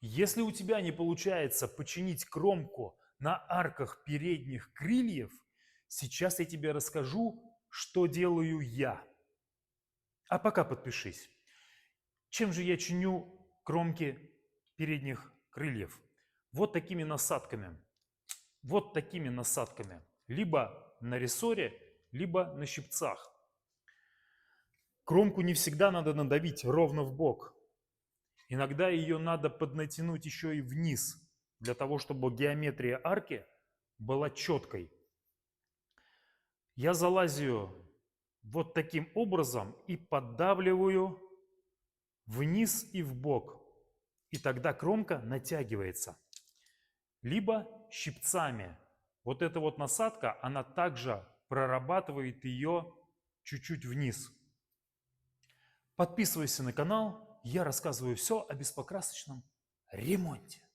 Если у тебя не получается починить кромку на арках передних крыльев, сейчас я тебе расскажу, что делаю я. А пока подпишись. Чем же я чиню кромки передних крыльев? Вот такими насадками. Вот такими насадками. Либо на рессоре, либо на щипцах. Кромку не всегда надо надавить ровно в бок. Иногда ее надо поднатянуть еще и вниз, для того, чтобы геометрия арки была четкой. Я залазю вот таким образом и поддавливаю вниз и в бок. И тогда кромка натягивается. Либо щипцами. Вот эта вот насадка, она также прорабатывает ее чуть-чуть вниз. Подписывайся на канал, я рассказываю все о беспокрасочном ремонте.